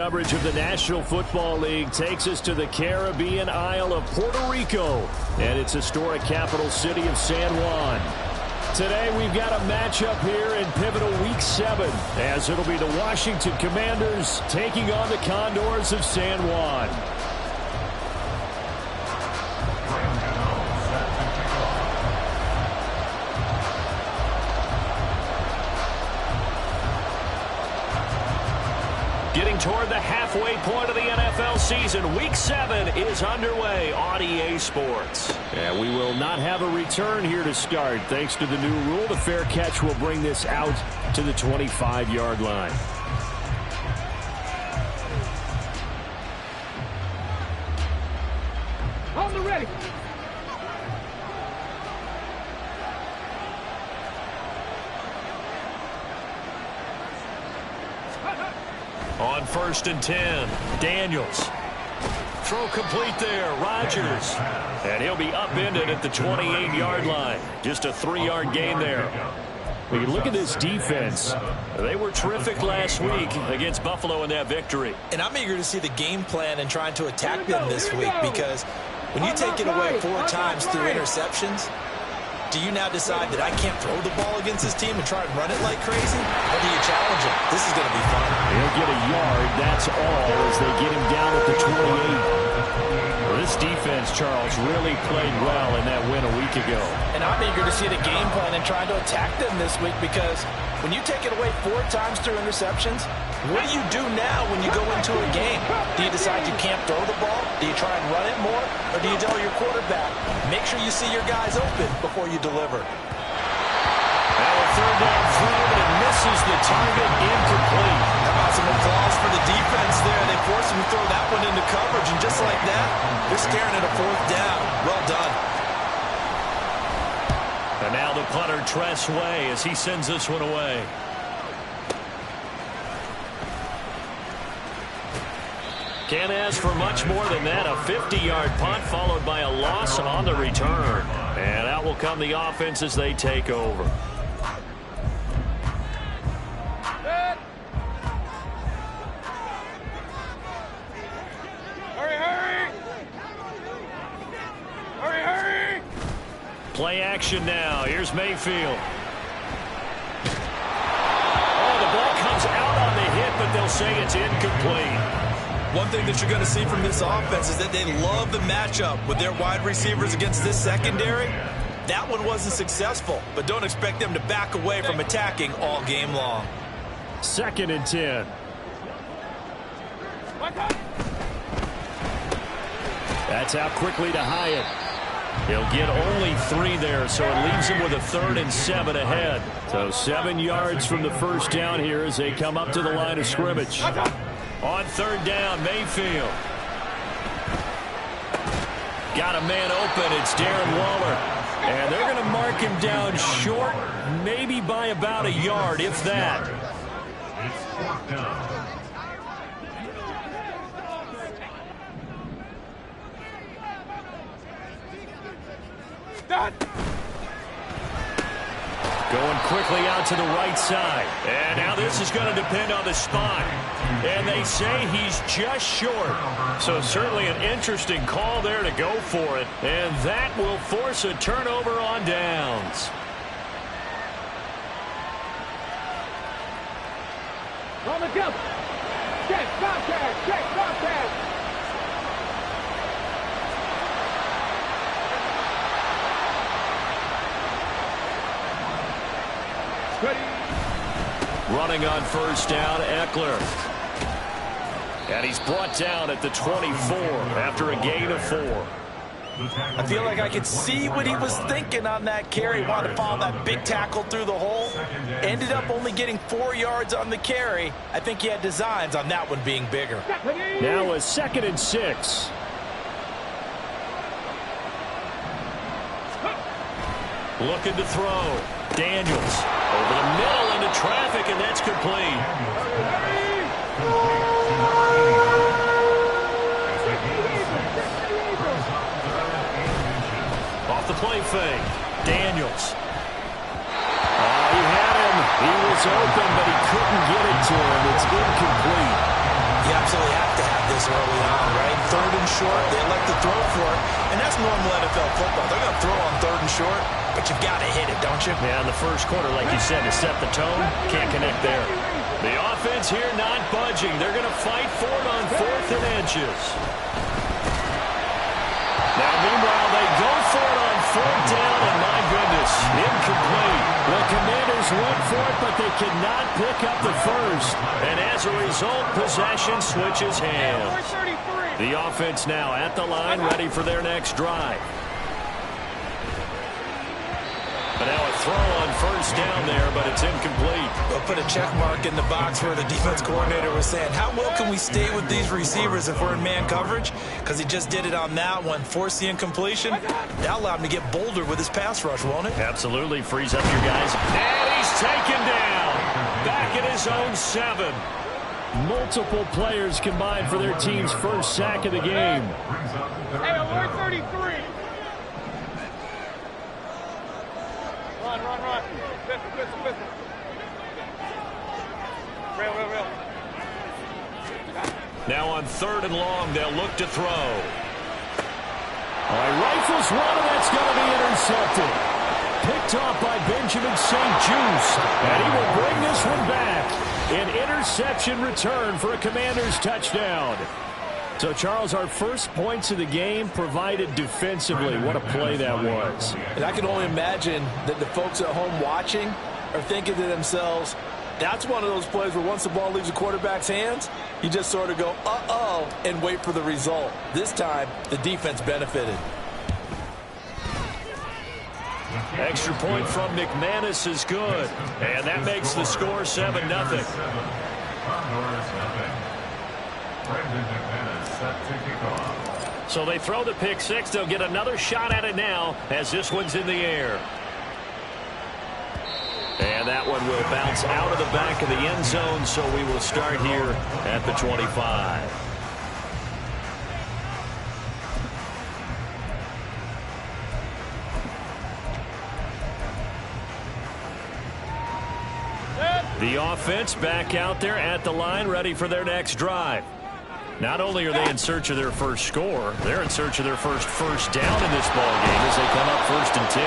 Coverage of the National Football League takes us to the Caribbean Isle of Puerto Rico and its historic capital city of San Juan. Today we've got a matchup here in pivotal Week 7 as it'll be the Washington Commanders taking on the Condors of San Juan. Getting toward the halfway point of the NFL season, Week 7 is underway on EA Sports. And we will not have a return here to start. Thanks to the new rule, the fair catch will bring this out to the 25-yard line. On the ready. On 1st and 10, Daniels. Throw complete there, Rodgers. And he'll be upended at the 28-yard line. Just a 3-yard gain there. When you look at this defense, they were terrific last week against Buffalo in that victory. And I'm eager to see the game plan and trying to attack them this week, because when you take it away 4 times through interceptions, do you now decide that I can't throw the ball against this team and try and run it like crazy? Or do you challenge him? This is going to be fun. He'll get a yard, that's all, as they get him down at the 28. Well, this defense, Charles, really played well in that win a week ago. And I'm eager to see the game plan and trying to attack them this week, because when you take it away 4 times through interceptions, what do you do now when you go into a game? Do you decide you can't throw the ball? Do you try and run it more? Or do you tell your quarterback, make sure you see your guys open before you deliver? Now a 3rd down throw, but it misses the target, incomplete. How about some applause for the defense there? They forced him to throw that one into coverage, and just like that, they're staring at a 4th down. Well done. And now the punter, Tress Way, as he sends this one away. Can't ask for much more than that. A 50-yard punt followed by a loss on the return. And out will come the offense as they take over. Hurry! Play action now. Here's Mayfield. Oh, the ball comes out on the hit, but they'll say it's incomplete. One thing that you're going to see from this offense is that they love the matchup with their wide receivers against this secondary. That one wasn't successful, but don't expect them to back away from attacking all game long. 2nd and 10. That's out quickly to Hyatt. He'll get only 3 there, so it leaves him with a 3rd and 7 ahead. So 7 yards from the first down here as they come up to the line of scrimmage. On 3rd down, Mayfield. Got a man open. It's Darren Waller. And they're going to mark him down short, maybe by about a yard, if that. Going quickly out to the right side. And now this is going to depend on the spot. And they say he's just short. So certainly an interesting call there to go for it. And that will force a turnover on downs. On the jump. Check, contact. Check, contact. Ready. Running on 1st down, Eckler. And he's brought down at the 24 after a gain of 4. I feel like I could see what he was thinking on that carry. Wanted to follow that big tackle through the hole. Ended up only getting 4 yards on the carry. I think he had designs on that one being bigger. Now a 2nd and 6. Looking to throw. Daniels over the middle into traffic, and that's complete. Off the play fake. Daniels. He had him. He was open, but he couldn't get it to him. It's incomplete. He absolutely this early on, right? Third and short, they like to throw for it. And that's normal NFL football. They're going to throw on third and short, but you've got to hit it, don't you? Yeah, in the first quarter, like you said, to set the tone, can't connect there. The offense here not budging. They're going to fight for it on 4th and inches. Now, meanwhile, they go for it on 4th down, and my goodness, incomplete. The Commanders went for it, but they could not pick up the first. And as a result, possession switches hands. The offense now at the line, ready for their next drive. But now a throw on 1st down there, but it's incomplete. We'll put a check mark in the box where the defense coordinator was saying, how well can we stay with these receivers if we're in man coverage? Because he just did it on that one, forced the incompletion. That'll allow him to get bolder with his pass rush, won't it? Absolutely. Frees up your guys. And he's taken down. Back at his own 7. Multiple players combined for their team's first sack of the game. Hey, alert 33. Run. Pistol. Rail. Now on 3rd and long, they'll look to throw. Rifles one, and that's going to be intercepted. Picked off by Benjamin St. Juice. And he will bring this one back. An interception return for a Commanders touchdown. So, Charles, our first points of the game provided defensively. What a play that was. And I can only imagine that the folks at home watching are thinking to themselves, that's one of those plays where once the ball leaves the quarterback's hands, you just sort of go, uh-oh, and wait for the result. This time, the defense benefited. Extra point from McManus is good. And that makes the score 7-0. So they throw the pick 6. They'll get another shot at it now as this one's in the air. And that one will bounce out of the back of the end zone, so we will start here at the 25. The offense back out there at the line, ready for their next drive. Not only are they in search of their first score, they're in search of their first down in this ballgame as they come up 1st and 10.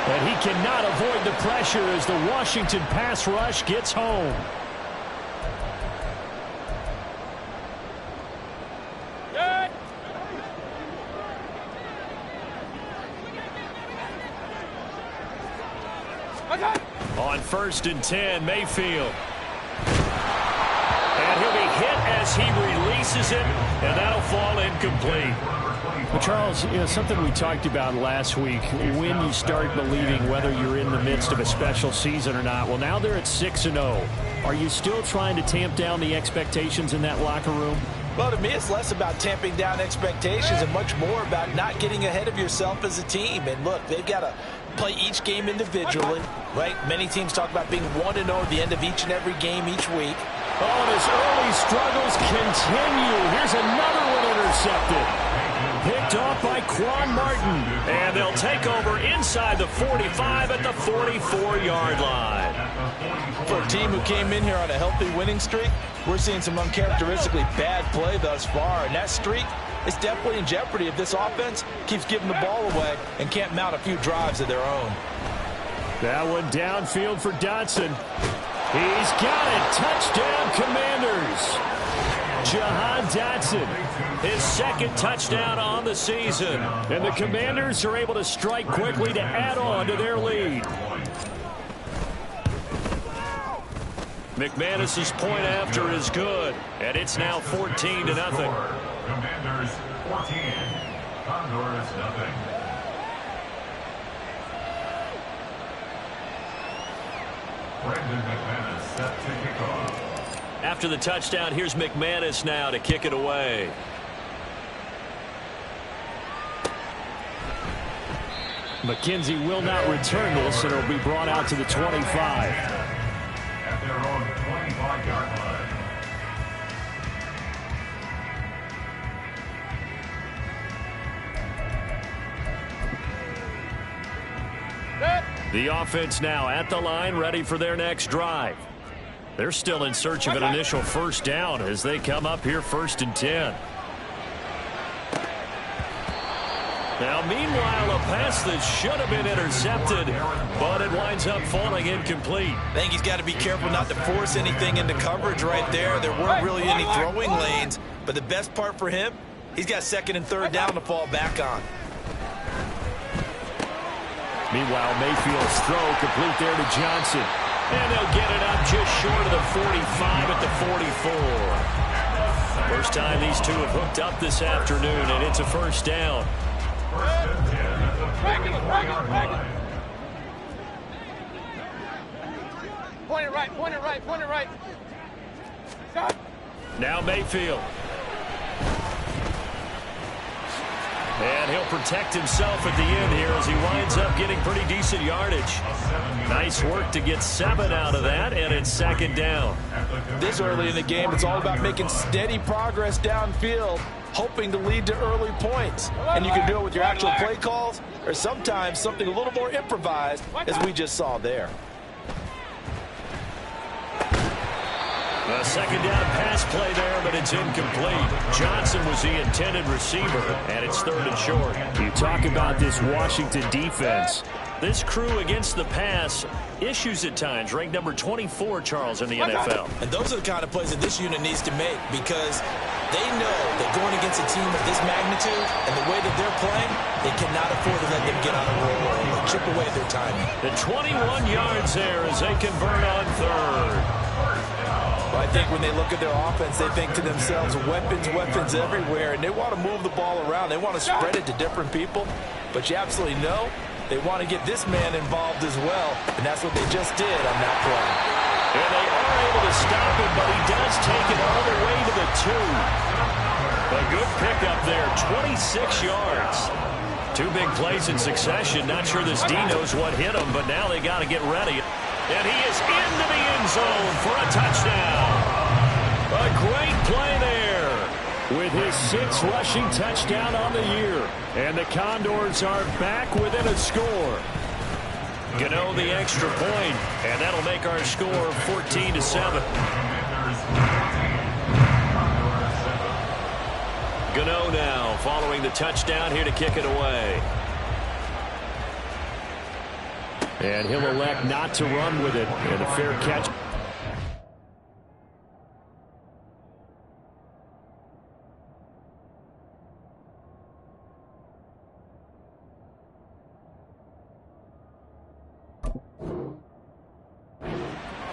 And he cannot avoid the pressure as the Washington pass rush gets home. On 1st and 10, Mayfield. And he'll be hit as he releases it, and that'll fall incomplete. Well, Charles, something we talked about last week, when you start believing whether you're in the midst of a special season or not. Well, now they're at 6-0. Are you still trying to tamp down the expectations in that locker room? Well, to me, it's less about tamping down expectations and much more about not getting ahead of yourself as a team. And look, they've got to play each game individually, right? Many teams talk about being 1-0 at the end of each and every game each week. Oh, and his early struggles continue. Here's another one intercepted. Picked off by Quan Martin. And they'll take over inside the 45 at the 44-yard line. For a team who came in here on a healthy winning streak, we're seeing some uncharacteristically bad play thus far. And that streak is definitely in jeopardy if this offense keeps giving the ball away and can't mount a few drives of their own. That one downfield for Dotson. He's got it. Touchdown, Commanders. Jahan Dotson, his second touchdown on the season. And the Commanders are able to strike quickly to add on to their lead. McManus's point after is good, and it's now 14-0. Commanders 14, Condors nothing. Brandon McManus set to kick off. After the touchdown, here's McManus now to kick it away. McKenzie will not return this, and it'll be brought out to the 25. At their own 25-yard line. The offense now at the line, ready for their next drive. They're still in search of an initial first down as they come up here 1st and 10. Now, meanwhile, a pass that should have been intercepted, but it winds up falling incomplete. I think he's got to be careful not to force anything into coverage right there. There weren't really any throwing lanes, but the best part for him, he's got 2nd and 3rd down to fall back on. Meanwhile, Mayfield's throw complete there to Johnson. And they'll get it up just short of the 45 at the 44. First time these two have hooked up this afternoon, and it's a first down. Point it right, point it right, point it right. Stop. Now Mayfield. And he'll protect himself at the end here as he winds up getting pretty decent yardage. Nice work to get 7 out of that, and it's 2nd down. This early in the game, it's all about making steady progress downfield, hoping to lead to early points. And you can do it with your actual play calls or sometimes something a little more improvised, as we just saw there. A 2nd down pass play there, but it's incomplete. Johnson was the intended receiver, and it's 3rd and short. You talk about this Washington defense. This crew against the pass, issues at times, ranked number 24, Charles, in the NFL. And those are the kind of plays that this unit needs to make, because they know that going against a team of this magnitude and the way that they're playing, they cannot afford to let them get on a roll or chip away their timing. The 21 yards there as they convert on 3rd. Well, I think when they look at their offense, they think to themselves, weapons, weapons everywhere, and they want to move the ball around. They want to spread it to different people, but you absolutely know they want to get this man involved as well, and that's what they just did on that play. And they are able to stop him, but he does take it all the way to the 2. A good pickup there, 26 yards. 2 big plays in succession. Not sure this D knows what hit him, but now they got to get ready. And he is into the end zone for a touchdown. A great play there. With his 6th rushing touchdown on the year. And the Condors are back within a score. Gano the extra point, and that'll make our score 14-7. Gano now following the touchdown here to kick it away. And he'll elect not to run with it. And a fair catch.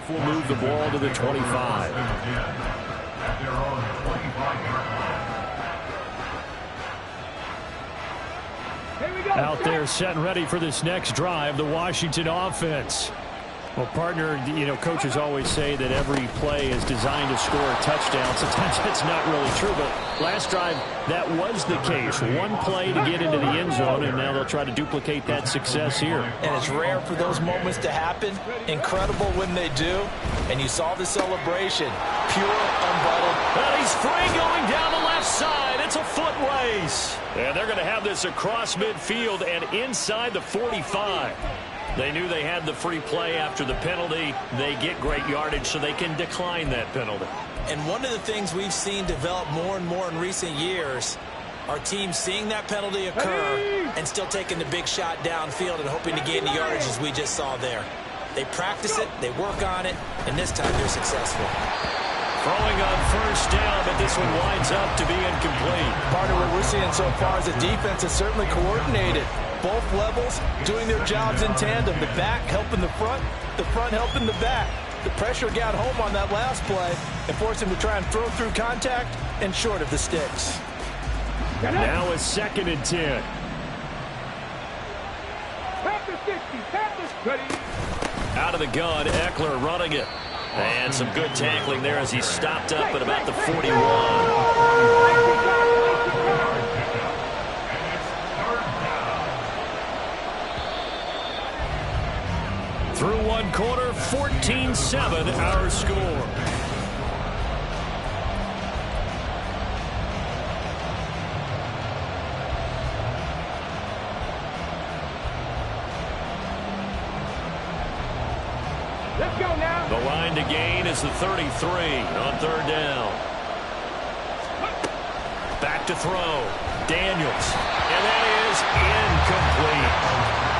We'll move the ball to the 25. Out there set and ready for this next drive, the Washington offense. Well, partner, you know, coaches always say that every play is designed to score a touchdown. Sometimes that's not really true, but last drive, that was the case. One play to get into the end zone, and now they'll try to duplicate that success here. And it's rare for those moments to happen. Incredible when they do. And you saw the celebration. Pure, unbridled. And he's free going down the left side. It's a foot race. And they're going to have this across midfield and inside the 45. They knew they had the free play after the penalty. They get great yardage so they can decline that penalty. And one of the things we've seen develop more and more in recent years are teams seeing that penalty occur and still taking the big shot downfield and hoping to gain the yardage as we just saw there. They practice it, they work on it, and this time they're successful. Throwing on first down, but this one winds up to be incomplete. Part of what we're seeing so far is the defense is certainly coordinated. Both levels doing their jobs in tandem. The back helping the front helping the back. The pressure got home on that last play and forced him to try and throw through contact and short of the sticks. Now a 2nd and 10. Tap the 60, tap the ready. Out of the gun, Eckler running it. And some good tackling there as he stopped up at about the 41. Through one quarter, 14-7 our score. Let's go now. The line to gain is the 33 on third down. Back to throw. Daniels. And that is incomplete.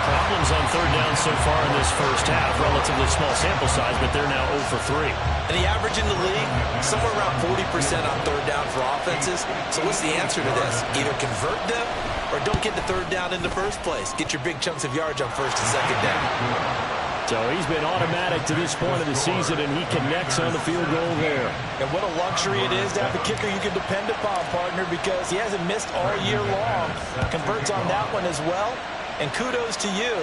Problems on third down so far in this first half. Relatively small sample size, but they're now 0 for 3. And the average in the league, somewhere around 40% on third down for offenses. So what's the answer to this? Either convert them or don't get the third down in the first place. Get your big chunks of yards on first and second down. So he's been automatic to this point of the season, and he connects on the field goal there. And what a luxury it is to have a kicker you can depend upon, partner, because he hasn't missed all year long. Converts on that one as well. And kudos to you.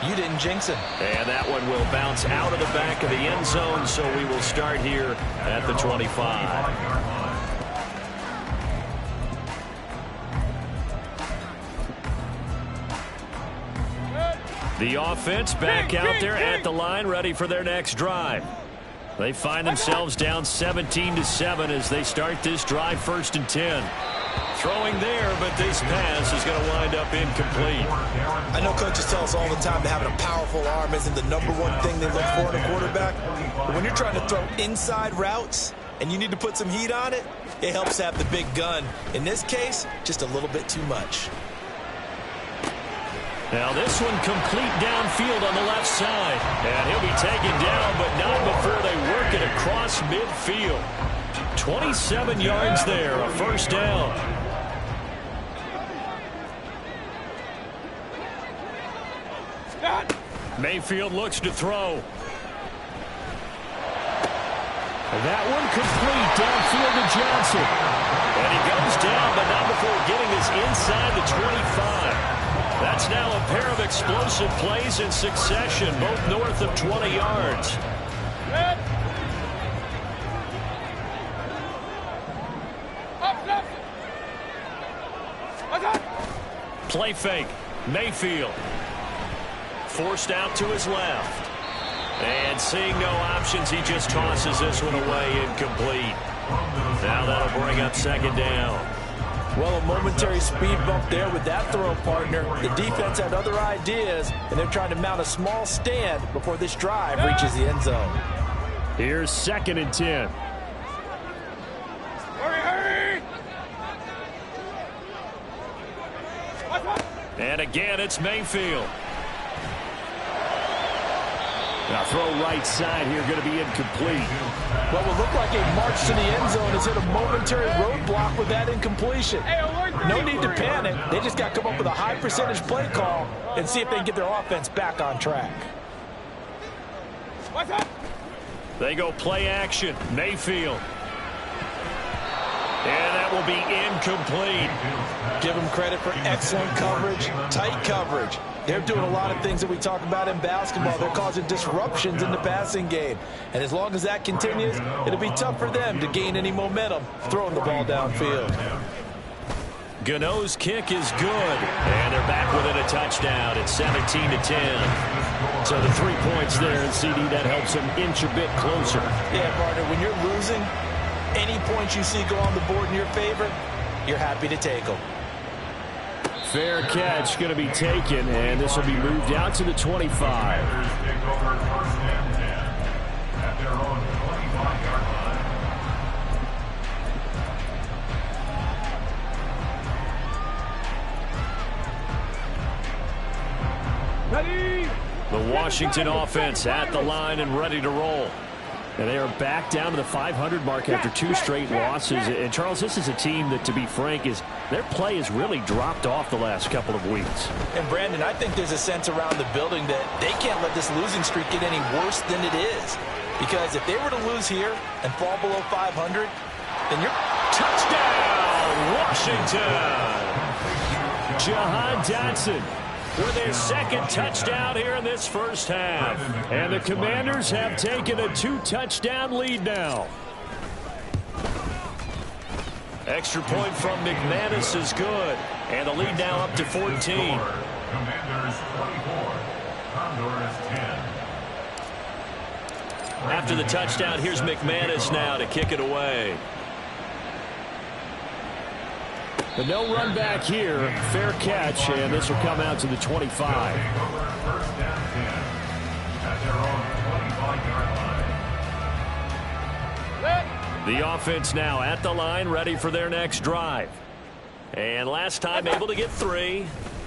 You didn't jinx him. And that one will bounce out of the back of the end zone, so we will start here at the 25. The offense back out there at the line, ready for their next drive. They find themselves down 17-7 as they start this drive, 1st and 10. Throwing there, but this pass is going to wind up incomplete. I know coaches tell us all the time that having a powerful arm isn't the #1 thing they look for in a quarterback. But when you're trying to throw inside routes and you need to put some heat on it, it helps to have the big gun. In this case, just a little bit too much. Now this one complete downfield on the left side. And he'll be taken down, but not before they work it across midfield. 27 yards there, a 1st down. Mayfield looks to throw. That one complete downfield to Johnson. And he goes down, but not before getting this inside the 25. That's now a pair of explosive plays in succession, both north of 20 yards. Play fake. Mayfield. Forced out to his left. And seeing no options, he just tosses this one away, incomplete. Now that'll bring up 2nd down. Well, a momentary speed bump there with that throw, partner. The defense had other ideas, and they're trying to mount a small stand before this drive reaches the end zone. Here's 2nd and 10. And again, it's Mayfield. Now throw right side here, going to be incomplete. What will look like a march to the end zone has hit a momentary roadblock with that incompletion. No need to panic. They just got to come up with a high percentage play call and see if they can get their offense back on track. They go play action. Mayfield. And that will be incomplete. Give them credit for excellent coverage, tight coverage. They're doing a lot of things that we talk about in basketball. They're causing disruptions in the passing game. And as long as that continues, it'll be tough for them to gain any momentum throwing the ball downfield. Gano's kick is good. And they're back within a touchdown. It's 17-10. So the 3 points there, and CD, that helps them inch a bit closer. Yeah, partner, when you're losing, any points you see go on the board in your favor, you're happy to take them. Fair catch going to be taken, and this will be moved out to the 25. Ready? The Washington offense at the line and ready to roll. And they are back down to the 500 mark after 2 straight losses. And, Charles, this is a team that, to be frank, their play has really dropped off the last couple of weeks. And, Brandon, I think there's a sense around the building that they can't let this losing streak get any worse than it is. Because if they were to lose here and fall below 500, then you're... Touchdown, Washington! Jahan Dotson with their 2nd touchdown here in this first half. And the Commanders have taken a 2-touchdown lead now. Extra point from McManus is good. And the lead now up to 14. Commanders 24. Condors 10. After the touchdown, here's McManus now to kick it away. But no run back here. Fair catch, and this will come out to the 25. First down 10 at their own 25-yard line. The offense now at the line, ready for their next drive. And last time able to get 3.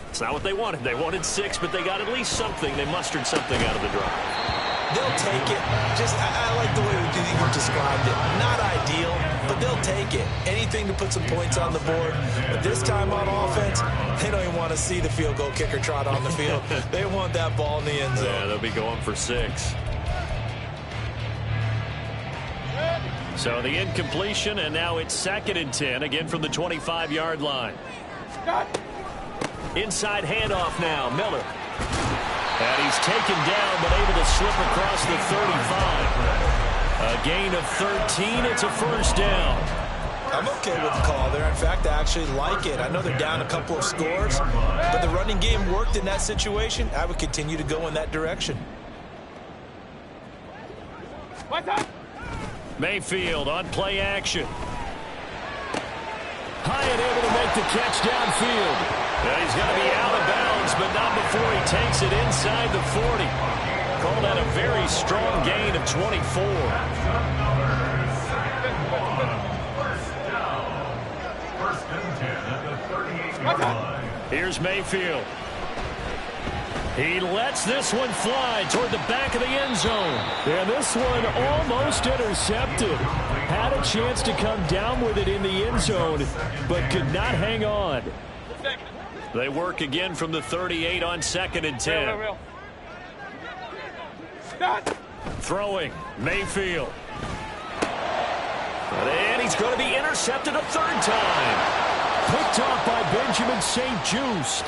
It's not what they wanted. They wanted 6, but they got at least something. They mustered something out of the drive. They'll take it. I like the way you described it. Not ideal, but they'll take it. Anything to put some points on the board. But this time on offense, they don't even want to see the field goal kicker trot on the field. They want that ball in the end zone. Yeah, they'll be going for 6. So the incompletion, and now it's 2nd and 10, again from the 25-yard line. Inside handoff now, Miller. And he's taken down, but able to slip across the 35. A gain of 13. It's a first down. I'm okay with the call there. In fact, I actually like it. I know they're down a couple of scores, but the running game worked in that situation. I would continue to go in that direction. Mayfield on play action. Hyatt able to make the catch downfield. And he's going to be out of bounds, but not before he takes it inside the 40. Called that a very strong gain of 24. First and 10 at the 38-yard line. Here's Mayfield. He lets this one fly toward the back of the end zone. And this one almost intercepted. Had a chance to come down with it in the end zone, but could not hang on. They work again from the 38 on 2nd and 10. Throwing, Mayfield. And he's going to be intercepted a 3rd time. Picked off by Benjamin St-Juste.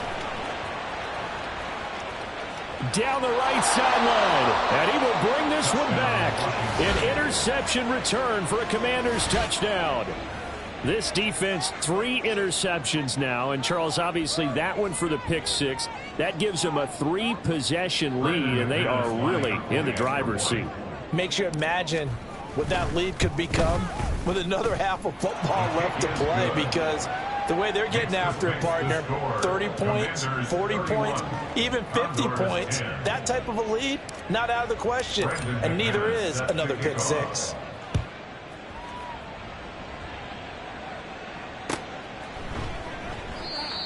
Down the right sideline. And he will bring this one back. An interception return for a Commanders touchdown. This defense, 3 interceptions now. And, Charles, obviously that one for the pick 6. That gives them a 3-possession lead, and they are really in the driver's seat. Makes you imagine what that lead could become with another half of football left to play, because the way they're getting after a partner, 30 points, 40 points, even 50 points, that type of a lead, not out of the question, and neither is another pick 6.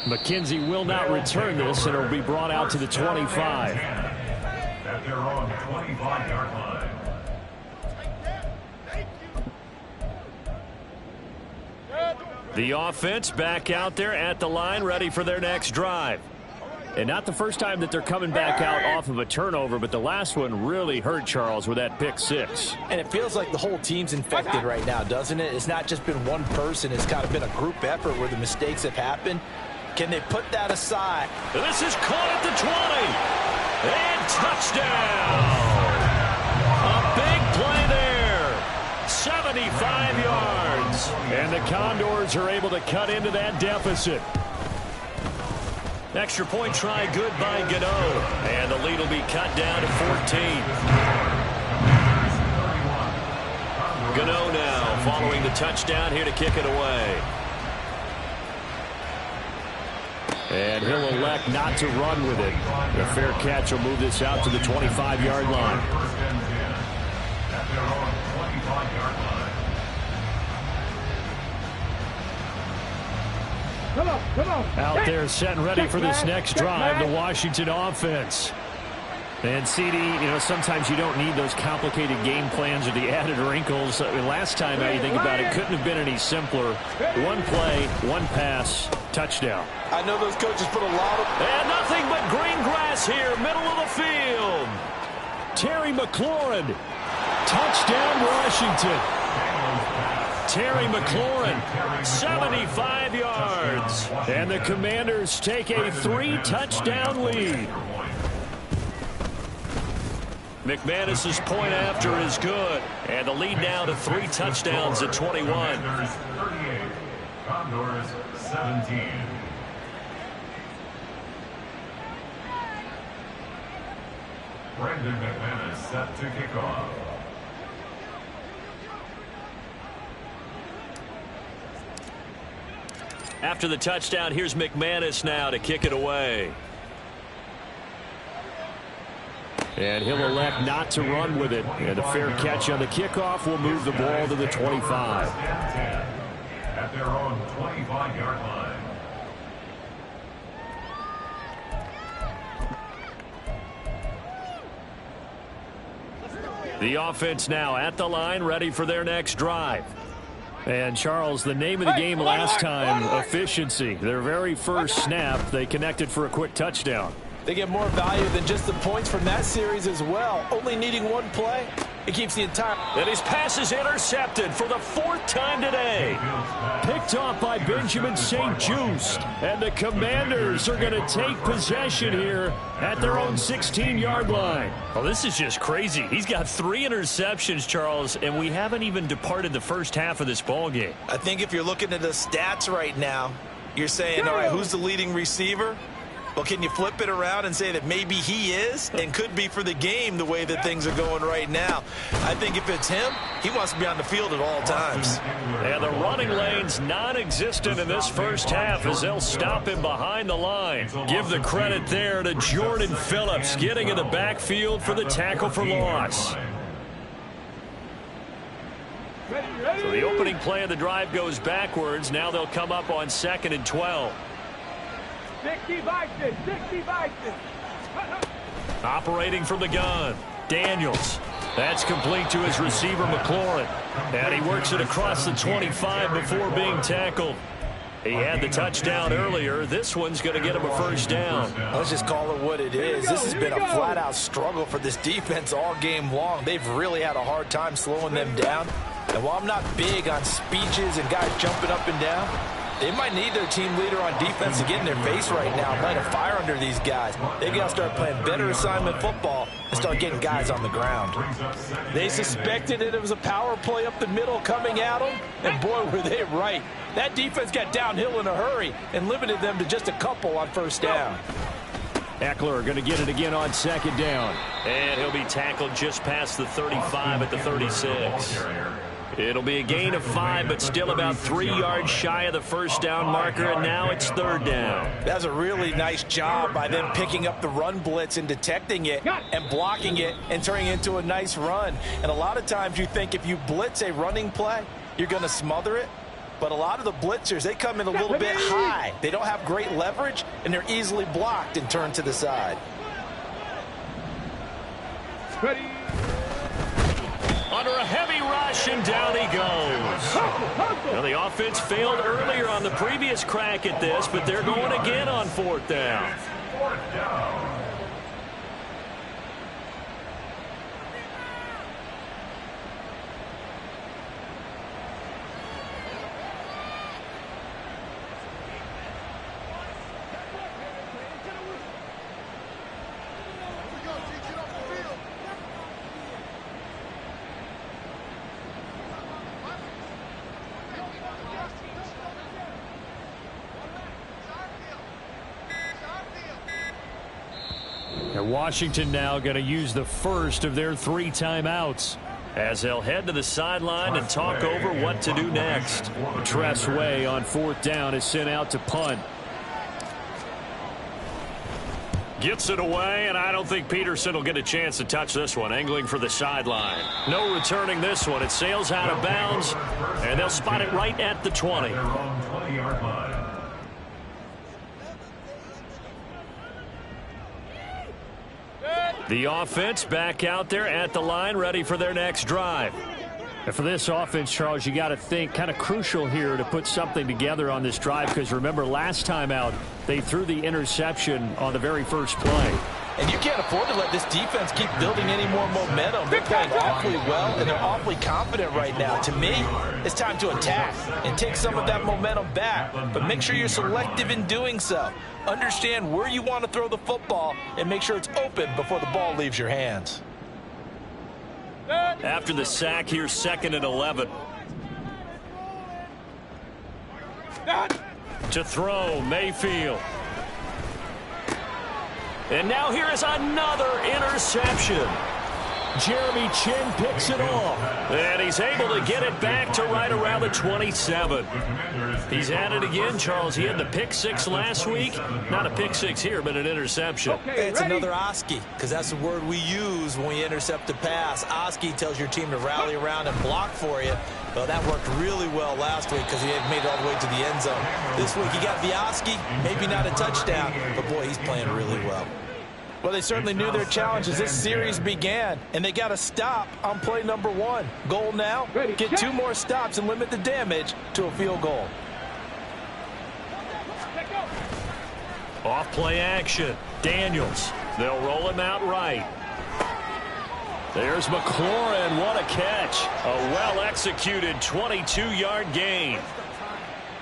McKenzie will not return this, and it'll be brought out to the 25. At their own 25-yard line. The offense back out there at the line, ready for their next drive. And not the first time that they're coming back out off of a turnover, but the last one really hurt, Charles, with that pick 6. And it feels like the whole team's infected right now, doesn't it? It's not just been one person. It's kind of been a group effort where the mistakes have happened. Can they put that aside? This is caught at the 20. And touchdown. A big play there. 75 yards. And the Condors are able to cut into that deficit. Extra point try good by Gano. And the lead will be cut down to 14. Gano now following the touchdown here to kick it away. And he'll elect not to run with it. The fair catch will move this out to the 25-yard line. First and 10 at their own 25-yard line. Come on. Out there set and ready for this next drive, the Washington offense. And, CD, you know, sometimes you don't need those complicated game plans or the added wrinkles. Last time, you think about it, couldn't have been any simpler. One play, one pass, touchdown. I know those coaches put a lot of... And nothing but green grass here, middle of the field. Terry McLaurin, touchdown Washington. Terry McLaurin, 75 yards. And the Commanders take a 3-touchdown lead. McManus's point after is good. And the lead now to 3 touchdowns at 21. Commanders 38, Condors 17. Brandon McManus set to kick off. After the touchdown, here's McManus now to kick it away. And he'll elect not to run with it. And a fair catch on the kickoff will move the ball to the 25. At their own 25-yard line. The offense now at the line, ready for their next drive. And, Charles, the name of the game last time, efficiency. Their very first snap, they connected for a quick touchdown. They get more value than just the points from that series as well. Only needing one play, it keeps the entire... And his pass is intercepted for the fourth time today. Picked off by Benjamin St. Just. And the Commanders are going to take possession here at their own 16-yard line. Well, this is just crazy. He's got 3 interceptions, Charles, and we haven't even departed the first half of this ball game. I think if you're looking at the stats right now, you're saying, all right, who's the leading receiver? Well, can you flip it around and say that maybe he is and could be for the game the way that things are going right now? I think if it's him, he wants to be on the field at all times. And the running lane's non-existent in this first half as they'll stop him behind the line. Give the credit there to Jordan Phillips getting in the backfield for the tackle for loss. So the opening play of the drive goes backwards. Now they'll come up on 2nd and 12. 60 Vikings, 60 Vikings. Operating from the gun, Daniels. That's complete to his receiver, McLaurin. And he works it across the 25 before being tackled. He had the touchdown earlier. This one's going to get him a first down. Let's just call it what it is. This has been a flat-out struggle for this defense all game long. They've really had a hard time slowing them down. And while I'm not big on speeches and guys jumping up and down, they might need their team leader on defense to get in their face right now and light a fire under these guys. They've got to start playing better assignment football and start getting guys on the ground. They suspected it was a power play up the middle coming at them, and boy, were they right. That defense got downhill in a hurry and limited them to just a couple on first down. Eckler going to get it again on 2nd down. And he'll be tackled just past the 35 at the 36. It'll be a gain of 5, but still about 3 yards shy of the first down marker, and now it's 3rd down. That's a really nice job by them picking up the run blitz and detecting it and blocking it and turning it into a nice run. And a lot of times you think if you blitz a running play, you're going to smother it. But a lot of the blitzers, they come in a little bit high. They don't have great leverage, and they're easily blocked and turned to the side. Ready. Under a heavy rush, and down he goes. Now, the offense failed earlier on the previous crack at this, but they're going again on 4th down. 4th down. And Washington now going to use the first of their 3 timeouts, as they'll head to the sideline and talk over what to do next. Tress Way on 4th down is sent out to punt. Gets it away, and I don't think Peterson will get a chance to touch this one. Angling for the sideline. No returning this one. It sails out of bounds, and they'll spot it right at the 20. Their own 20-yard line. The offense back out there at the line, ready for their next drive. And for this offense, Charles, you got to think kind of crucial here to put something together on this drive, because remember last time out they threw the interception on the very first play. And you can't afford to let this defense keep building any more momentum. They're playing awfully well, and they're awfully confident right now. To me, it's time to attack and take some of that momentum back. But make sure you're selective in doing so. Understand where you want to throw the football and make sure it's open before the ball leaves your hands. After the sack here, 2nd and 11. To throw, Mayfield. And now here is another interception. Jeremy Chin picks it off. And he's able to get it back to right around the 27. He's at it again, Charles. He had the pick six last week. Not a pick six here, but an interception. Okay, It's ready? another Oski, because that's the word we use when we intercept a pass. Oski tells your team to rally around and block for you. Well, that worked really well last week because he had made it all the way to the end zone. This week he got the Oski, maybe not a touchdown, but boy, he's playing really well. Well, they certainly knew their challenge as this series began, and they got a stop on play number 1. Goal now, get 2 more stops and limit the damage to a field goal. Off play action. Daniels. They'll roll him out right. There's McLaurin. What a catch. A well-executed 22-yard gain.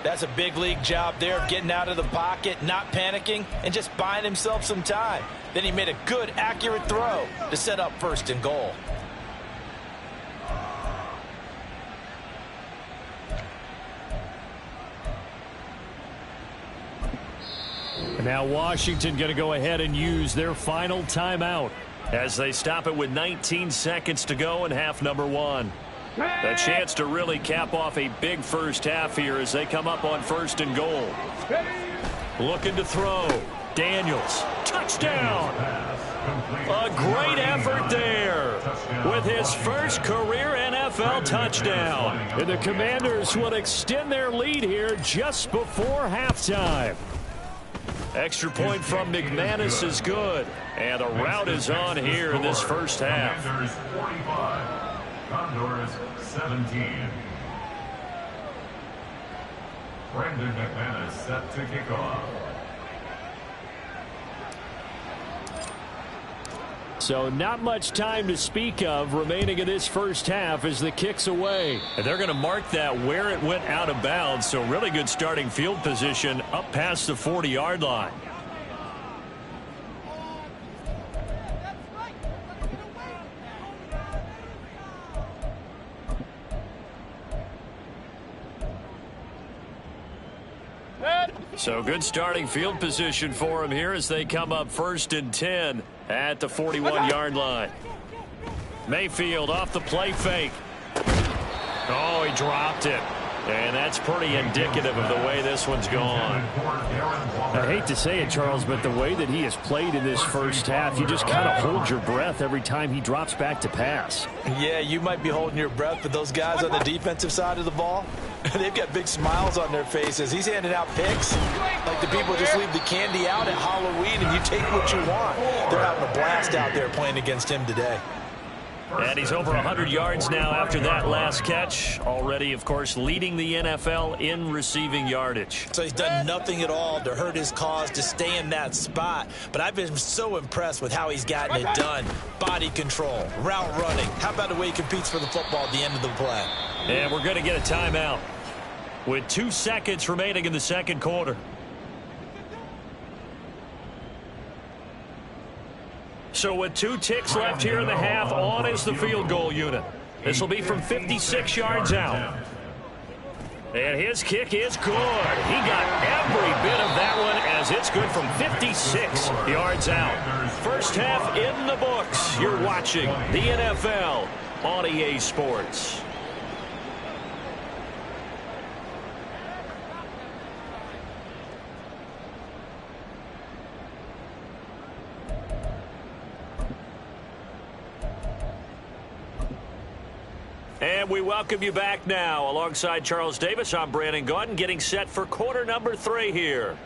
That's a big league job there of getting out of the pocket, not panicking, and just buying himself some time. Then he made a good, accurate throw to set up 1st and goal. And now Washington going to go ahead and use their final timeout as they stop it with 19 seconds to go in half number 1. A chance to really cap off a big first half here as they come up on 1st and goal. Looking to throw. Daniels. Touchdown. A great effort there with his first career NFL touchdown. And the Commanders will extend their lead here just before halftime. Extra point from McManus is good. And the route is on here in this first half. Commanders 45, Condors 17. Brandon McManus set to kick off. So not much time to speak of remaining in this first half as the kick's away. And they're going to mark that where it went out of bounds. So really good starting field position up past the 40-yard line. So good starting field position for him here as they come up 1st and 10 at the 41-yard line. Mayfield off the play fake. Oh, he dropped it. And that's pretty indicative of the way this one's gone. I hate to say it, Charles, but the way that he has played in this first half, you just kind of hold your breath every time he drops back to pass. Yeah, you might be holding your breath, but those guys on the defensive side of the ball, they've got big smiles on their faces. He's handing out picks like the people just leave the candy out at Halloween and you take what you want. They're having a blast out there playing against him today. And he's over 100 yards now after that last catch. Already, of course, leading the NFL in receiving yardage. So he's done nothing at all to hurt his cause to stay in that spot. But I've been so impressed with how he's gotten it done. Body control, route running. How about the way he competes for the football at the end of the play? And we're going to get a timeout with 2 seconds remaining in the second quarter. So with 2 ticks left here in the half, on is the field goal unit. This will be from 56 yards out. And his kick is good. He got every bit of that one as it's good from 56 yards out. First half in the books. You're watching the NFL on EA Sports. And we welcome you back now. Alongside Charles Davis, I'm Brandon Gaudin, getting set for quarter number 3 here.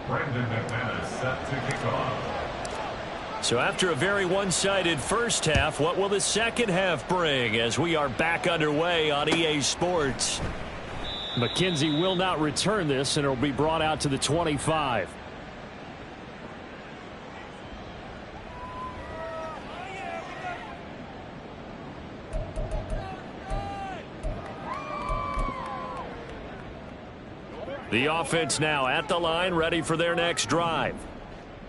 Brandon McManus set to kick off. So after a very one-sided first half, what will the second half bring as we are back underway on EA Sports? McKenzie will not return this, and it will be brought out to the 25. The offense now at the line, ready for their next drive.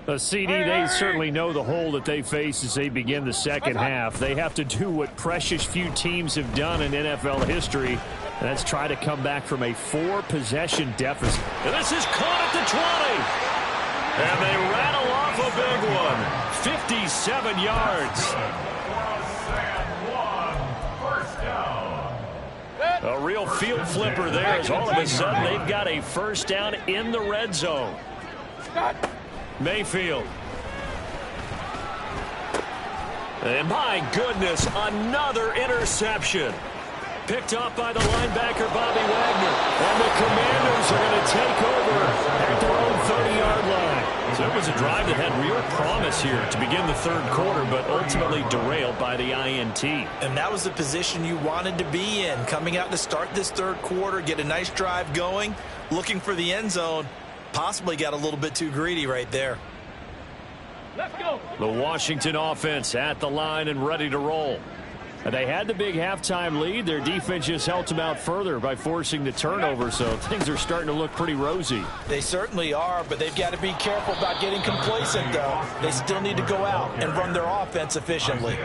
A CD, they certainly know the hole that they face as they begin the second half. They have to do what precious few teams have done in NFL history, and that's try to come back from a 4-possession deficit. And this is caught at the 20. And they rattle off a big one. 57 yards. A real field flipper there as all of a sudden they've got a first down in the red zone. Mayfield. And my goodness, another interception. Picked off by the linebacker, Bobby Wagner. And the Commanders are going to take over at their own 30-yard line. So it was a drive that had real promise here to begin the third quarter, but ultimately derailed by the INT. And that was the position you wanted to be in, coming out to start this third quarter, get a nice drive going, looking for the end zone. Possibly got a little bit too greedy right there. Let's go. The Washington offense at the line and ready to roll. They had the big halftime lead. Their defense just helped them out further by forcing the turnover, so things are starting to look pretty rosy. They certainly are, but they've got to be careful about getting complacent, though. They still need to go out and run their offense efficiently.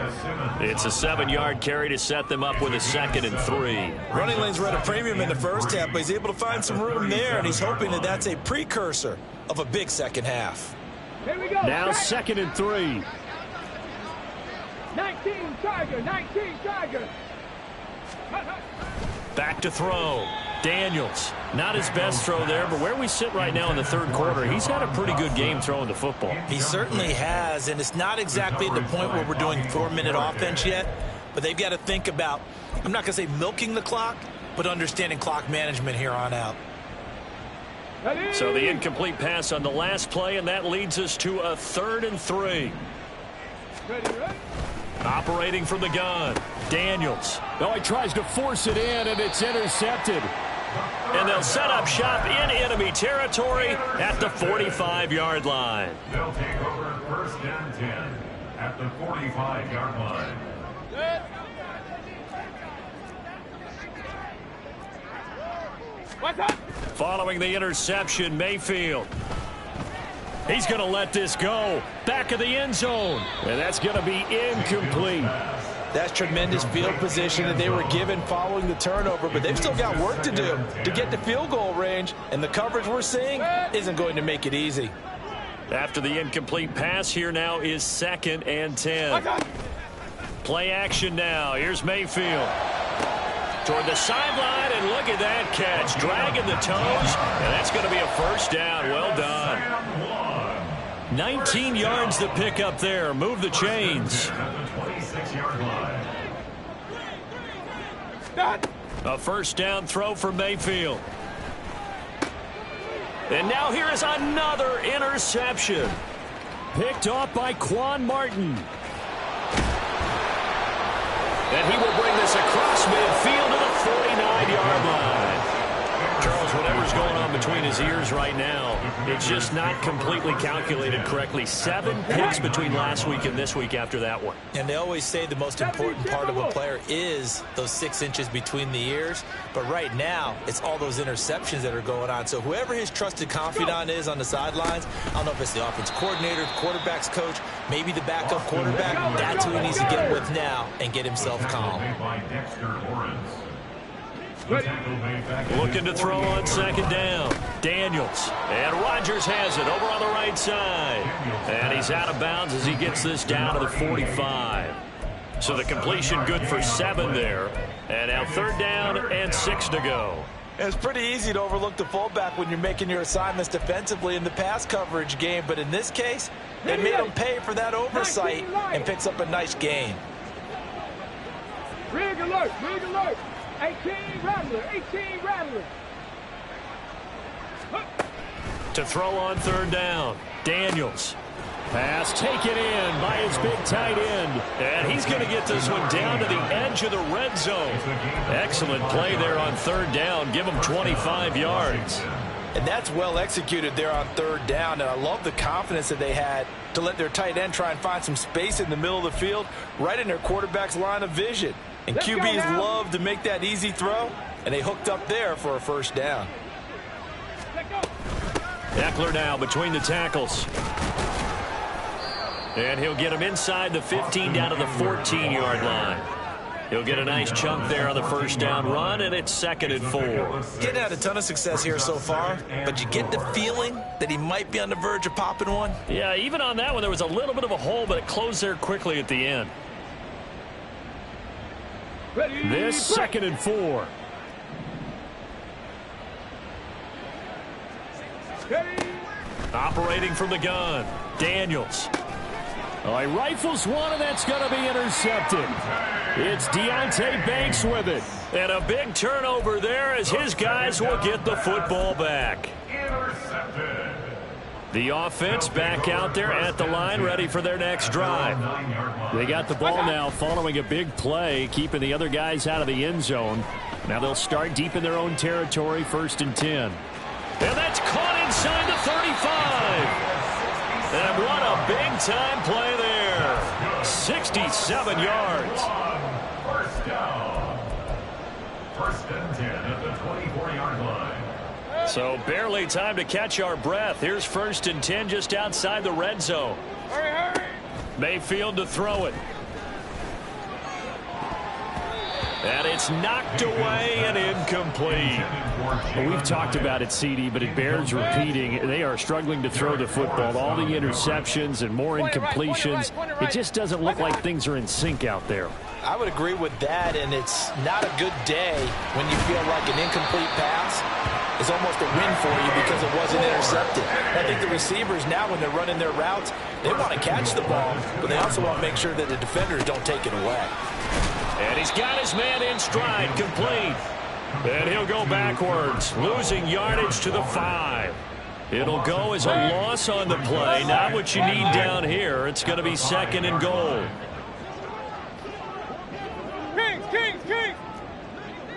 It's a 7-yard carry to set them up with a 2nd and 3. Running lanes were at a premium in the first half, but he's able to find some room there, and he's hoping that that's a precursor of a big second half. Here we go. Now 2nd and 3. 19 Tiger, 19 Tiger. Back to throw. Daniels. Not his best throw there, but where we sit right now in the third quarter, he's had a pretty good game throwing the football. He certainly has, and it's not exactly at the point where we're doing 4-minute offense yet, but they've got to think about, I'm not going to say milking the clock, but understanding clock management here on out. So the incomplete pass on the last play, and that leads us to a 3rd and 3. Ready. Operating from the gun, Daniels. Oh, he tries to force it in, and it's intercepted. And they'll set up shop in enemy territory at the 45-yard line. They'll take over 1st and 10 at the 45-yard line. What's up? Following the interception, Mayfield. He's going to let this go. Back of the end zone. And that's going to be incomplete. That's tremendous field position that they were given following the turnover, but they've still got work to do to get to field goal range, and the coverage we're seeing isn't going to make it easy. After the incomplete pass, here now is 2nd and 10. Play action now. Here's Mayfield. Toward the sideline, and look at that catch. Dragging the toes, and that's going to be a first down. Well done. 19 yards to pick up there. Move the chains. A first down throw for Mayfield. And now here is another interception. Picked off by Quan Martin. And he will bring this across midfield to the 49-yard line. Charles, whatever's going on between his ears right now, it's just not completely calculated correctly. 7 picks between last week and this week after that one. And they always say the most important part of a player is those 6 inches between the ears. But right now, it's all those interceptions that are going on. So whoever his trusted confidant is on the sidelines, I don't know if it's the offense coordinator, quarterback's coach, maybe the backup quarterback, that's who he needs to get with now and get himself calm. Looking to throw on 2nd down. Daniels. And Rodgers has it over on the right side. And he's out of bounds as he gets this down to the 45. So the completion good for 7 there. And now 3rd down and 6 to go. It's pretty easy to overlook the fullback when you're making your assignments defensively in the pass coverage game. But in this case, they made him pay for that oversight and picks up a nice gain. Rig alert, rig alert. 18 Rattler, 18 Rattler. To throw on 3rd down. Daniels. Pass taken in by his big tight end. And he's going to get this one down to the edge of the red zone. Excellent play there on 3rd down. Give him 25 yards. And that's well executed there on 3rd down. And I love the confidence that they had to let their tight end try and find some space in the middle of the field, right in their quarterback's line of vision. And QBs love to make that easy throw, and they hooked up there for a first down. Eckler now between the tackles. And he'll get him inside the 15 down to the 14-yard line. He'll get a nice chunk there on the first down run, and it's 2nd and 4. He hasn't had a ton of success here so far, but you get the feeling that he might be on the verge of popping one. Yeah, even on that one, there was a little bit of a hole, but it closed there quickly at the end. This 2nd and 4. Operating from the gun, Daniels. Oh, he rifles one, and that's going to be intercepted. It's Deonte Banks with it. And a big turnover there as his guys will get the football back. Intercepted. The offense back out there at the line, ready for their next drive. They got the ball now following a big play, keeping the other guys out of the end zone. Now they'll start deep in their own territory, 1st and 10. And that's caught inside the 35. And what a big-time play there. 67 yards. First down. 1st and 10 at the 24-yard line. So barely time to catch our breath. Here's 1st and 10 just outside the red zone. Hurry. Mayfield to throw it. And it's knocked away and incomplete. Well, we've talked about it, CD, but it bears repeating. They are struggling to throw the football. All the interceptions and more incompletions. It just doesn't look like things are in sync out there. I would agree with that, and it's not a good day when you feel like an incomplete pass is almost a win for you because it wasn't intercepted. I think the receivers now, when they're running their routes, they want to catch the ball, but they also want to make sure that the defenders don't take it away. And he's got his man in stride, complete. And he'll go backwards, losing yardage to the 5. It'll go as a loss on the play. Not what you need down here. It's going to be 2nd and goal. Kings.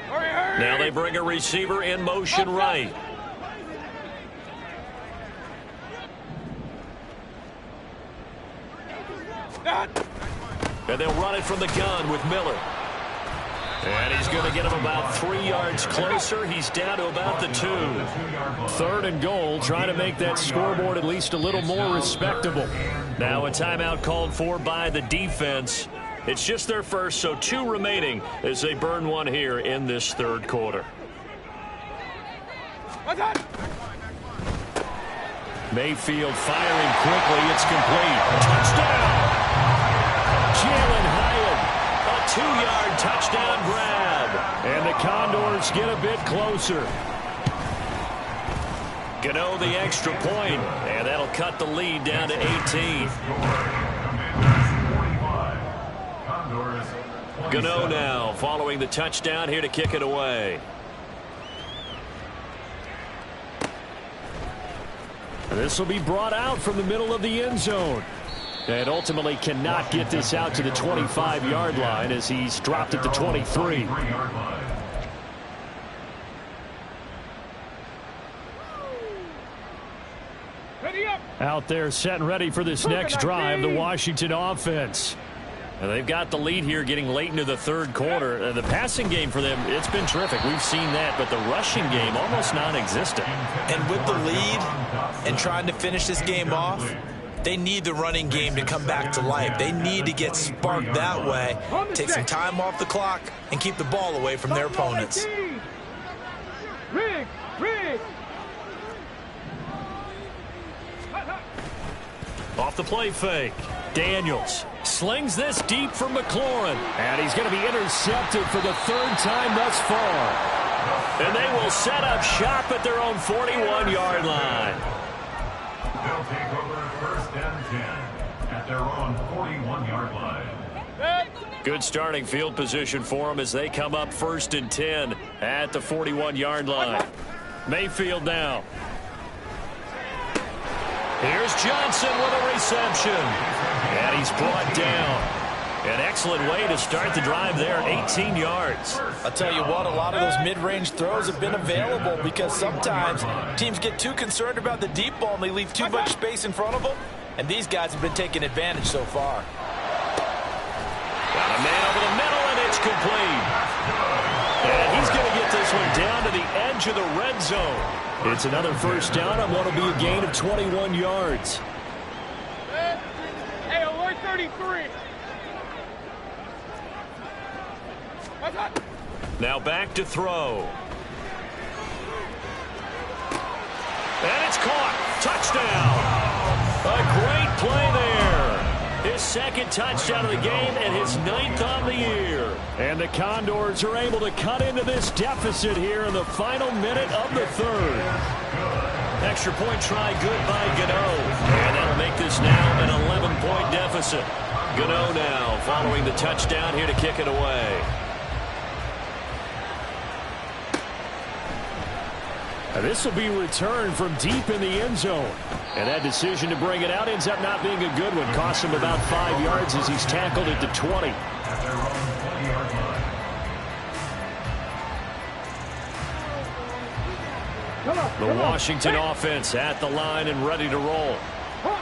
Hurry. Now they bring a receiver in motion right. And they'll run it from the gun with Miller. And he's going to get him about 3 yards closer. He's down to about the 2. 3rd and goal, trying to make that scoreboard at least a little more respectable. Now a timeout called for by the defense. It's just their first, so 2 remaining as they burn one here in this 3rd quarter. Mayfield firing quickly. It's complete. Touchdown! Jalen Hyatt. A 2-yard touchdown grab. And the Condors get a bit closer. Gano the extra point, and that'll cut the lead down to 18. Gano now following the touchdown here to kick it away. This will be brought out from the middle of the end zone. And ultimately cannot get this out to the 25-yard line as he's dropped at the 23. Out there set and ready for this next drive, the Washington offense. And they've got the lead here getting late into the 3rd quarter. The passing game for them, it's been terrific. We've seen that, but the rushing game almost non-existent. And with the lead and trying to finish this game off, they need the running game to come back to life. They need to get sparked that way, take some time off the clock, and keep the ball away from their opponents. Rig. Off the play fake, Daniels slings this deep for McLaurin. And he's going to be intercepted for the 3rd time thus far. And they will set up shop at their own 41-yard line. They'll take over 1st and 10 at their own 41-yard line. Good starting field position for them as they come up 1st and 10 at the 41-yard line. Mayfield now. Here's Johnson with a reception. And he's brought down. An excellent way to start the drive there, 18 yards. I'll tell you what, a lot of those mid-range throws have been available because sometimes teams get too concerned about the deep ball and they leave too much space in front of them. And these guys have been taking advantage so far. Got a man over the middle, and it's complete. And he's going to get this one down to the edge of the red zone. It's another first down on what will be a gain of 21 yards. Hey, alert 33. Now back to throw. And it's caught. Touchdown. A great play there. His second touchdown of the game and his 9th on the year. And the Condors are able to cut into this deficit here in the final minute of the third. Extra point try good by Gano. And that'll make this now an 11-point deficit. Gano now following the touchdown here to kick it away. This will be returned from deep in the end zone. And that decision to bring it out ends up not being a good one. Costs him about 5 yards as he's tackled at the 20. The Washington offense at the line and ready to roll.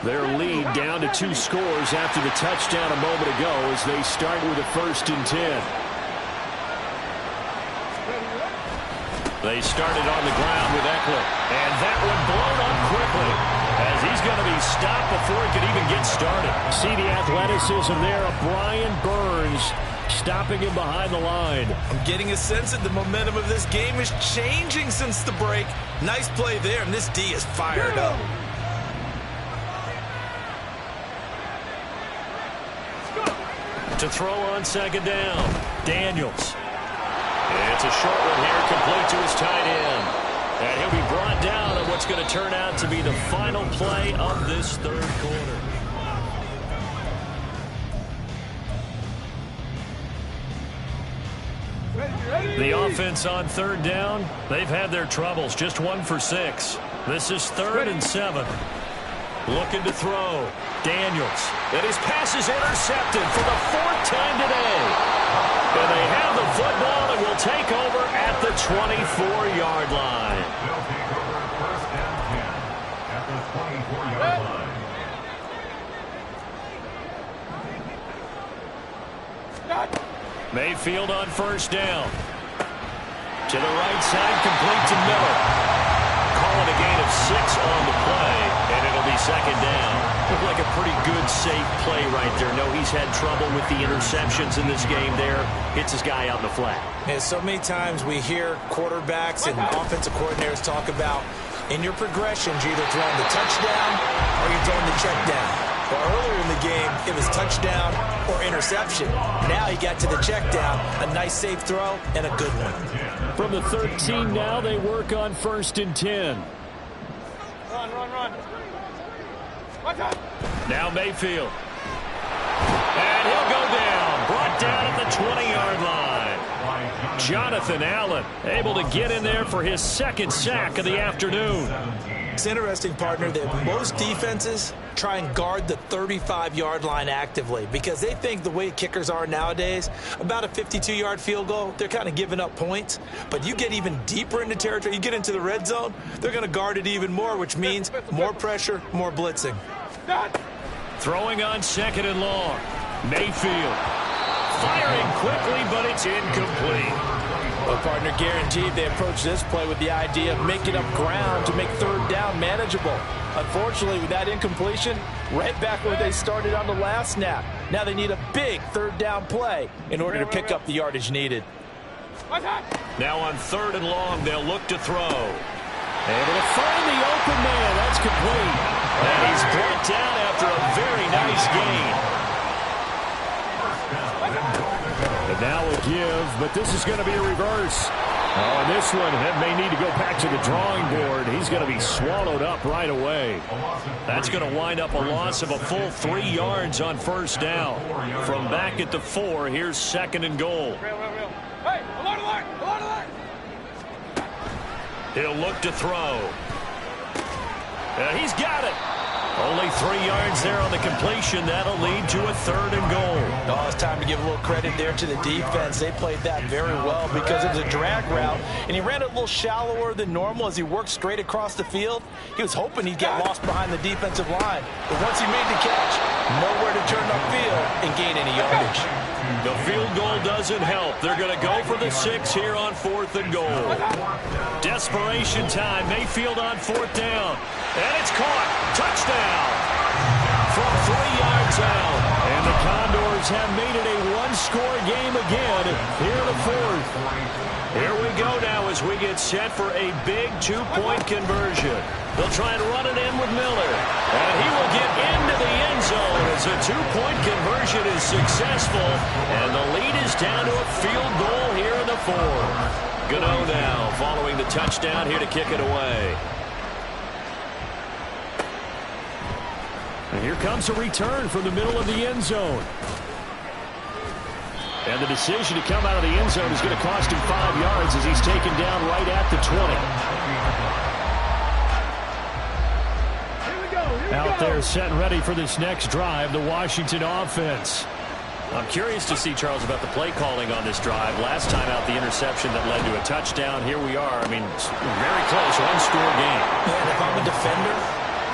Their lead down to 2 scores after the touchdown a moment ago as they start with a 1st and 10. They started on the ground with Eckler. And that one blown up quickly as he's going to be stopped before he can even get started. See the athleticism there of Brian Burns stopping him behind the line. I'm getting a sense that the momentum of this game is changing since the break. Nice play there, and this D is fired up. To throw on 2nd down, Daniels. It's a short one here, complete to his tight end. And he'll be brought down on what's going to turn out to be the final play of this 3rd quarter. The offense on 3rd down, they've had their troubles, just 1 for 6. This is 3rd and 7. Looking to throw, Daniels. And his pass is intercepted for the 4th time today. And they have the football and will take over at the 24-yard line. They'll take over 1st and 10 at the 24-yard line. Mayfield on 1st down. To the right side, complete to Miller. Call it a gain of 6 on the play, and it'll be 2nd down. Looked like a pretty good, safe play right there. No, he's had trouble with the interceptions in this game there. Hits his guy out in the flat. And so many times we hear quarterbacks and offensive coordinators talk about in your progressions, you're either throwing the touchdown or you're throwing the check down. Well, earlier in the game, it was touchdown or interception. Now he got to the check down, a nice safe throw, and a good one. From the 13 now, they work on 1st and 10. Run. Now Mayfield. And he'll go down. Brought down at the 20-yard line. Jonathan Allen able to get in there for his 2nd sack of the afternoon. It's interesting, partner, that most defenses try and guard the 35-yard line actively because they think the way kickers are nowadays, about a 52-yard field goal, they're kind of giving up points. But you get even deeper into territory, you get into the red zone, they're going to guard it even more, which means more pressure, more blitzing. Throwing on 2nd and long. Mayfield. Firing quickly, but it's incomplete. Well, partner, guaranteed they approach this play with the idea of making up ground to make 3rd down manageable. Unfortunately, with that incompletion, right back where they started on the last snap. Now they need a big 3rd down play in order to pick up the yardage needed. Now on 3rd and long, they'll look to throw. Able to find the open man. That's complete. And he's brought down after a very nice gain. And now a give, but this is going to be a reverse. Oh, and this one may need to go back to the drawing board. He's going to be swallowed up right away. That's going to wind up a loss of a full 3 yards on 1st down. From back at the 4, here's 2nd and goal. Hey, alert! He'll look to throw. He's got it. Only 3 yards there on the completion. That'll lead to a 3rd and goal. Oh, it's time to give a little credit there to the defense. They played that very well because it was a drag route, and he ran it a little shallower than normal as he worked straight across the field. He was hoping he'd get lost behind the defensive line, but once he made the catch, nowhere to turn upfield and gain any yardage. The field goal doesn't help. They're going to go for the 6 here on 4th and goal. Desperation time. Mayfield on 4th down. And it's caught. Touchdown. from 3 yards out. And the Condors have made it a one-score game again here in the fourth. Here we go now as we get set for a big two-point conversion. They'll try and run it in with Miller. And he will get into the end zone as a two-point conversion is successful. And the lead is down to a field goal here in the fourth. Gano now following the touchdown here to kick it away. And here comes a return from the middle of the end zone. And the decision to come out of the end zone is going to cost him 5 yards as he's taken down right at the 20. Out there set and ready for this next drive, the Washington offense. I'm curious to see, Charles, about the play calling on this drive. Last time out, the interception that led to a touchdown. Here we are. I mean, very close, one-score game. Yeah, and if I'm a defender,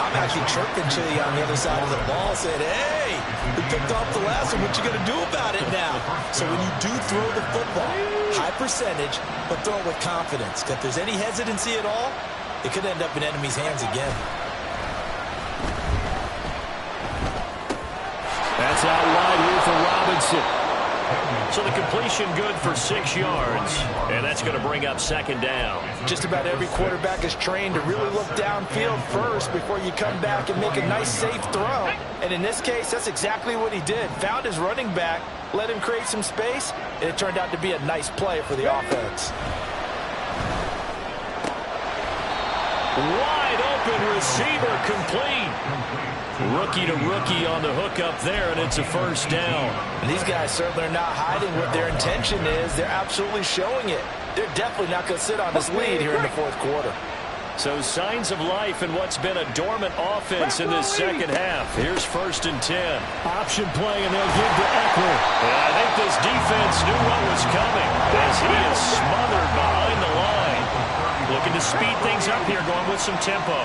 I'm actually chirping to you on the other side of the ball, saying, hey, we picked off the last one. What you going to do about it now? So when you do throw the football, high percentage, but throw it with confidence. If there's any hesitancy at all, it could end up in enemy's hands again. That's out wide here for Robinson. So the completion good for 6 yards, and that's going to bring up second down. Just about every quarterback is trained to really look downfield first before you come back and make a nice, safe throw. And in this case, that's exactly what he did. Found his running back, let him create some space, and it turned out to be a nice play for the offense. Wide open receiver complete. Rookie to rookie on the hook up there, and it's a first down. And these guys certainly are not hiding what their intention is. They're absolutely showing it. They're definitely not going to sit on this lead here in the fourth quarter. So signs of life in what's been a dormant offense in this second half. Here's 1st and 10. Option play, and they'll give to Eckler. And I think this defense knew what was coming as he is smothered behind the line. Looking to speed things up here, going with some tempo.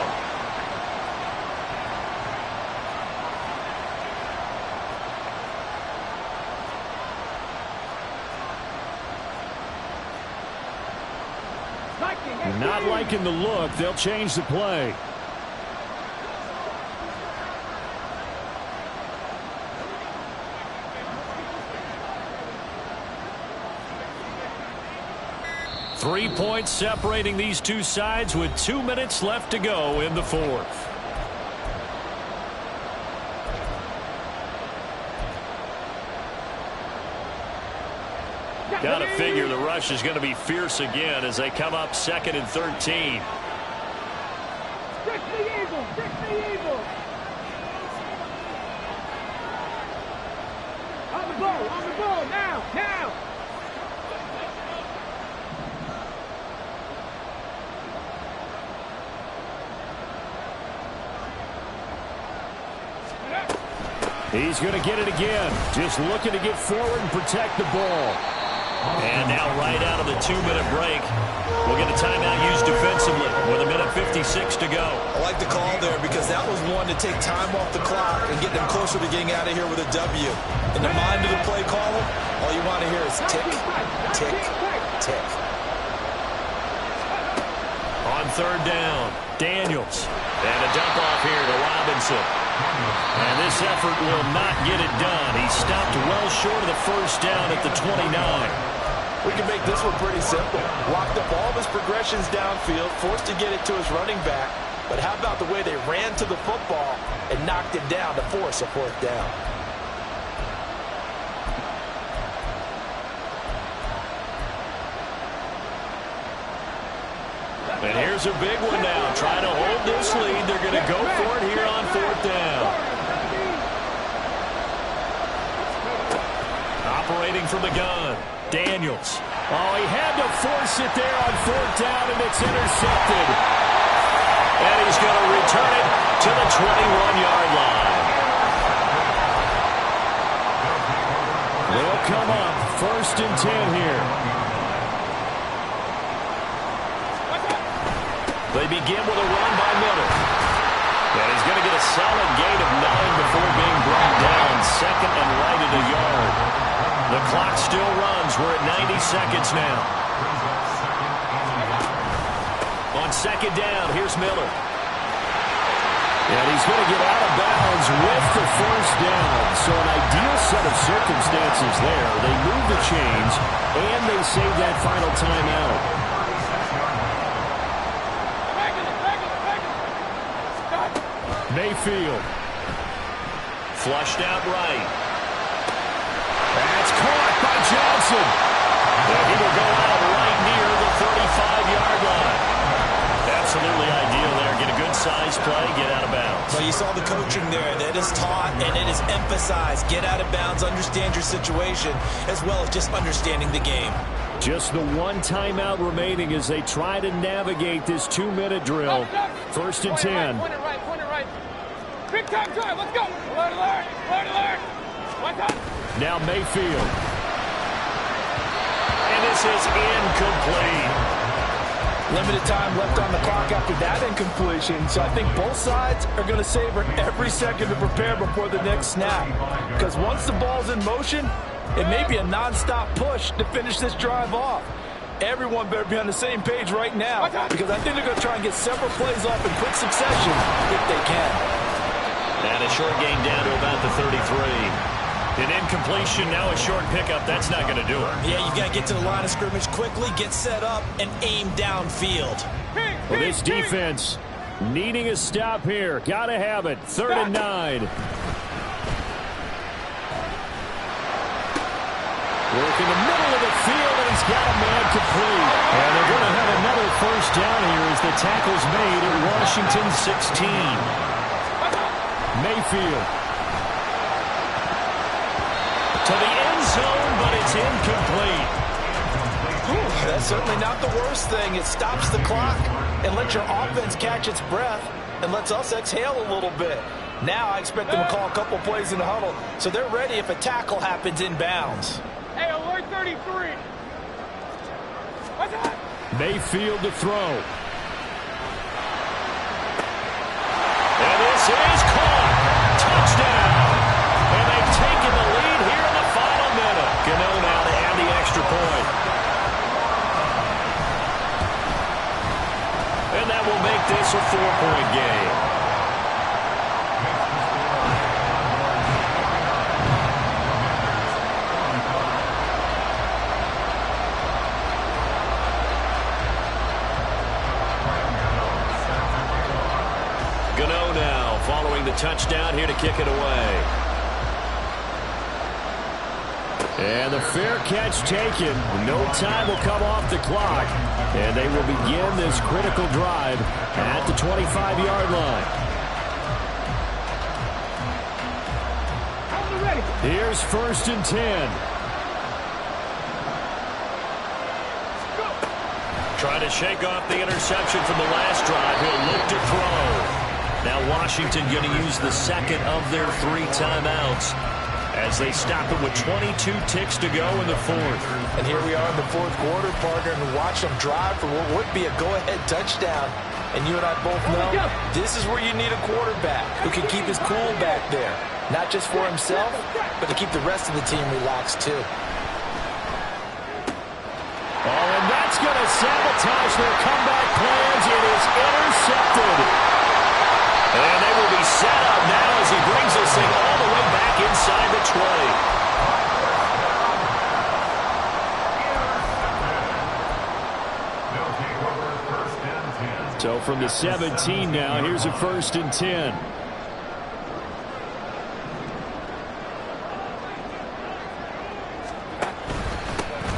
Not liking the look. They'll change the play. Three points separating these two sides with 2 minutes left to go in the fourth. Got to figure the rush is going to be fierce again as they come up 2nd and 13. Fix the Eagles! Fix the Eagles! On the ball, now! He's going to get it again. Just looking to get forward and protect the ball. And now right out of the 2-minute break, we'll get a timeout used defensively with 1:56 to go. I like the call there because that was one to take time off the clock and get them closer to getting out of here with a W. In the mind of the play caller, all you want to hear is tick, tick, tick. On 3rd down, Daniels. And a dump off here to Robinson. And this effort will not get it done. He stopped well short of the first down at the 29. We can make this one pretty simple. Blocked up all of his progressions downfield, forced to get it to his running back. But how about the way they ran to the football and knocked it down to force a 4th down? And here's a big one now. Trying to hold this lead. They're going to go for it here on 4th down. Operating from the gun, Daniels. Oh, he had to force it there on 4th down, and it's intercepted. And he's going to return it to the 21-yard line. They'll come up 1st and 10 here. They begin with a run by Miller. And he's going to get a solid gain of 9 before being brought down. 2nd and right at a yard. The clock still runs. We're at 90 seconds now. On 2nd down, here's Miller. And he's going to get out of bounds with the first down. So an ideal set of circumstances there. They move the chains, and they save that final timeout. Mayfield. Flushed out right. That's caught by Johnson. And he will go out right near the 35-yard line. Absolutely ideal there. Get a good size play, get out of bounds. Well, you saw the coaching there. That is taught and it is emphasized. Get out of bounds, understand your situation, as well as just understanding the game. Just the one timeout remaining as they try to navigate this 2-minute drill. First and 10. Point it right. Big time drive, let's go. Alert. One time. Now Mayfield. And this is incomplete. Limited time left on the clock after that incompletion, so I think both sides are going to savor every second to prepare before the next snap. Because once the ball's in motion, it may be a non-stop push to finish this drive off. Everyone better be on the same page right now, because I think they're going to try and get several plays off in quick succession if they can. And a short gain down to about the 33. An incompletion, now a short pickup. That's not going to do it. Yeah, you got to get to the line of scrimmage quickly, get set up, and aim downfield. Well, this defense needing a stop here. Got to have it. 3rd and 9. Work in the middle of the field, and he's got a man complete. And they're going to have another first down here as the tackle's made at Washington 16. Mayfield. To the end zone, but it's incomplete. That's certainly not the worst thing. It stops the clock and lets your offense catch its breath and lets us exhale a little bit. Now I expect them to call a couple plays in the huddle, so they're ready if a tackle happens in bounds. Hey, alert 33. What's that? Mayfield to throw. And this is caught. Touchdown. And they've taken the lead here in the final minute. Gano now to add the extra point. And that will make this a 4-point game. Gano now following the touchdown here to kick it away. And the fair catch taken. No time will come off the clock. And they will begin this critical drive at the 25-yard line. Here's 1st and 10. Trying to shake off the interception from the last drive. He'll look to throw. Now Washington going to use the second of their 3 timeouts as they stop it with 22 ticks to go in the 4th. And here we are in the 4th quarter, partner, and watch them drive for what would be a go-ahead touchdown. And you and I both know this is where you need a quarterback who can keep his cool back there. Not just for himself, but to keep the rest of the team relaxed too. Oh, and that's going to sabotage their comeback plans. It is intercepted. And they will be set up now as he brings this thing all the way back inside the 20. So from the 17 now, here's a 1st and 10.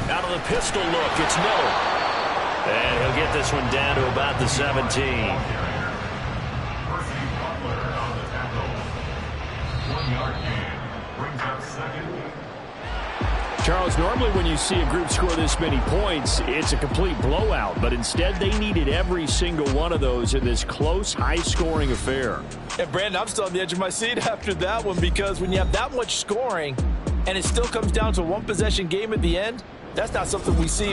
Out of the pistol look, it's Miller. And he'll get this one down to about the 17. Charles, normally when you see a group score this many points, it's a complete blowout. But instead, they needed every single one of those in this close, high-scoring affair. And, Brandon, I'm still on the edge of my seat after that one because when you have that much scoring and it still comes down to a one-possession game at the end, that's not something we see very